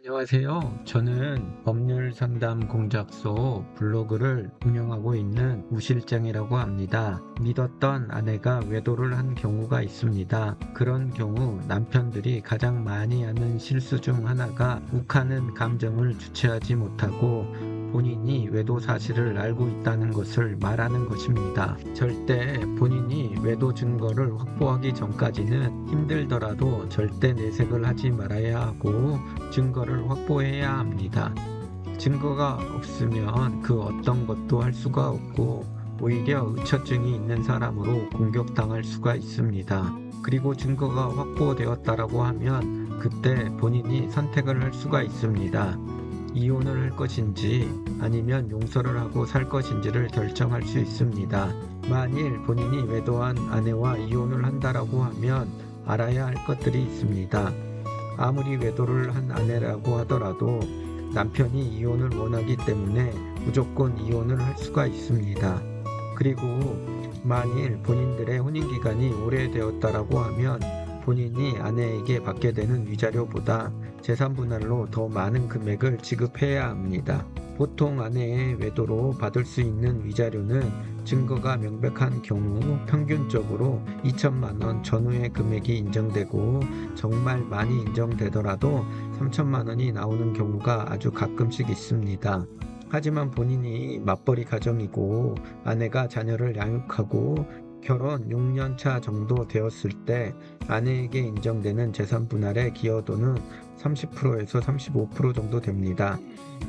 안녕하세요. 저는 법률 상담 공작소 블로그를 운영하고 있는 우실장이라고 합니다. 믿었던 아내가 외도를 한 경우가 있습니다. 그런 경우 남편들이 가장 많이 하는 실수 중 하나가 욱하는 감정을 주체하지 못하고 본인이 외도 사실을 알고 있다는 것을 말하는 것입니다. 절대 본인이 외도 증거를 확보하기 전까지는 힘들더라도 절대 내색을 하지 말아야 하고 증거를 확보해야 합니다. 증거가 없으면 그 어떤 것도 할 수가 없고 오히려 의처증이 있는 사람으로 공격당할 수가 있습니다. 그리고 증거가 확보되었다라고 하면 그때 본인이 선택을 할 수가 있습니다. 이혼을 할 것인지 아니면 용서를 하고 살 것인지를 결정할 수 있습니다. 만일 본인이 외도한 아내와 이혼을 한다라고 하면 알아야 할 것들이 있습니다. 아무리 외도를 한 아내라고 하더라도 남편이 이혼을 원하기 때문에 무조건 이혼을 할 수가 있습니다. 그리고 만일 본인들의 혼인기간이 오래되었다라고 하면 본인이 아내에게 받게 되는 위자료보다 재산분할로 더 많은 금액을 지급해야 합니다. 보통 아내의 외도로 받을 수 있는 위자료는 증거가 명백한 경우 평균적으로 2천만 원 전후의 금액이 인정되고 정말 많이 인정되더라도 3천만 원이 나오는 경우가 아주 가끔씩 있습니다. 하지만 본인이 맞벌이 가정이고 아내가 자녀를 양육하고 결혼 6년 차 정도 되었을 때 아내에게 인정되는 재산 분할의 기여도는 30%에서 35% 정도 됩니다.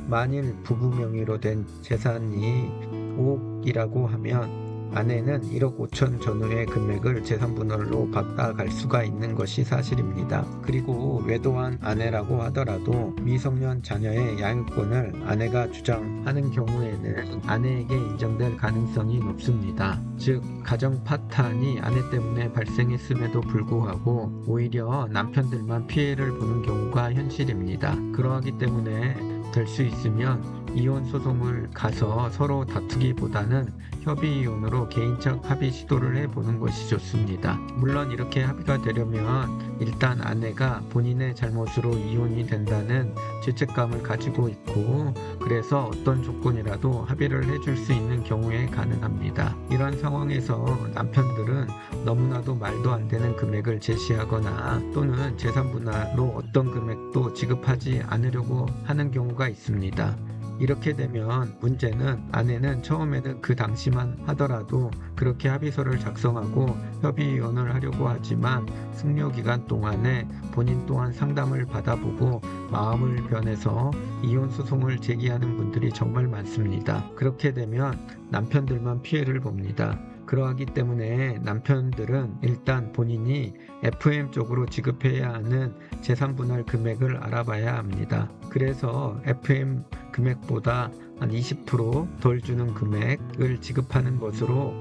만일 부부 명의로 된 재산이 5억이라고 하면 아내는 1억 5천 전후의 금액을 재산분할로 받아갈 수가 있는 것이 사실입니다. 그리고 외도한 아내라고 하더라도 미성년 자녀의 양육권을 아내가 주장하는 경우에는 아내에게 인정될 가능성이 높습니다. 즉 가정 파탄이 아내 때문에 발생했음에도 불구하고 오히려 남편들만 피해를 보는 경우가 현실입니다. 그러하기 때문에 될 수 있으면 이혼 소송을 가서 서로 다투기보다는 협의 이혼으로 개인적 합의 시도를 해보는 것이 좋습니다. 물론 이렇게 합의가 되려면 일단 아내가 본인의 잘못으로 이혼이 된다는 죄책감을 가지고 있고 그래서 어떤 조건이라도 합의를 해줄 수 있는 경우에 가능합니다. 이런 상황에서 남편들은 너무나도 말도 안 되는 금액을 제시하거나 또는 재산분할로 어떤 금액도 지급하지 않으려고 하는 경우가 있습니다. 이렇게 되면 문제는 아내는 처음에는 그 당시만 하더라도 그렇게 합의서를 작성하고 협의이혼을 하려고 하지만 승려기간 동안에 본인 또한 상담을 받아보고 마음을 변해서 이혼 소송을 제기하는 분들이 정말 많습니다. 그렇게 되면 남편들만 피해를 봅니다. 그러하기 때문에 남편들은 일단 본인이 FM 쪽으로 지급해야 하는 재산분할 금액을 알아봐야 합니다. 그래서 FM 금액보다 한 20%덜 주는 금액을 지급하는 것으로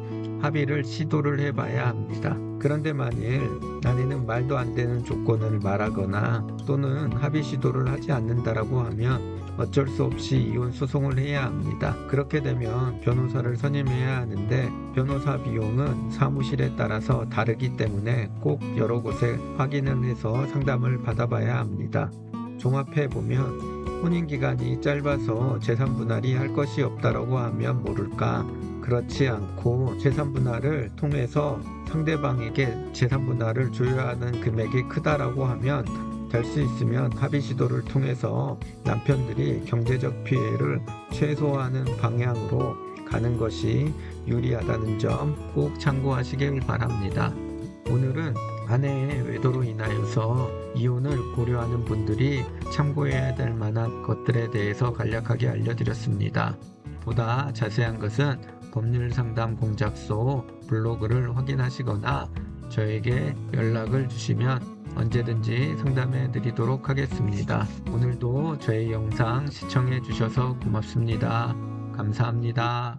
합의를 시도를 해봐야 합니다. 그런데 만일 아내는 말도 안 되는 조건을 말하거나 또는 합의 시도를 하지 않는다라고 하면 어쩔 수 없이 이혼 소송을 해야 합니다. 그렇게 되면 변호사를 선임해야 하는데 변호사 비용은 사무실에 따라서 다르기 때문에 꼭 여러 곳에 확인을 해서 상담을 받아봐야 합니다. 종합해보면 혼인기간이 짧아서 재산분할이 할 것이 없다라고 하면 모를까, 그렇지 않고 재산분할을 통해서 상대방에게 재산분할을 줘야 하는 금액이 크다라고 하면 될 수 있으면 합의 시도를 통해서 남편들이 경제적 피해를 최소화하는 방향으로 가는 것이 유리하다는 점 꼭 참고하시길 바랍니다. 오늘은 아내의 외도로 인하여서 이혼을 고려하는 분들이 참고해야 될 만한 것들에 대해서 간략하게 알려드렸습니다. 보다 자세한 것은 법률상담 공작소 블로그를 확인하시거나 저에게 연락을 주시면 언제든지 상담해 드리도록 하겠습니다. 오늘도 저의 영상 시청해 주셔서 고맙습니다. 감사합니다.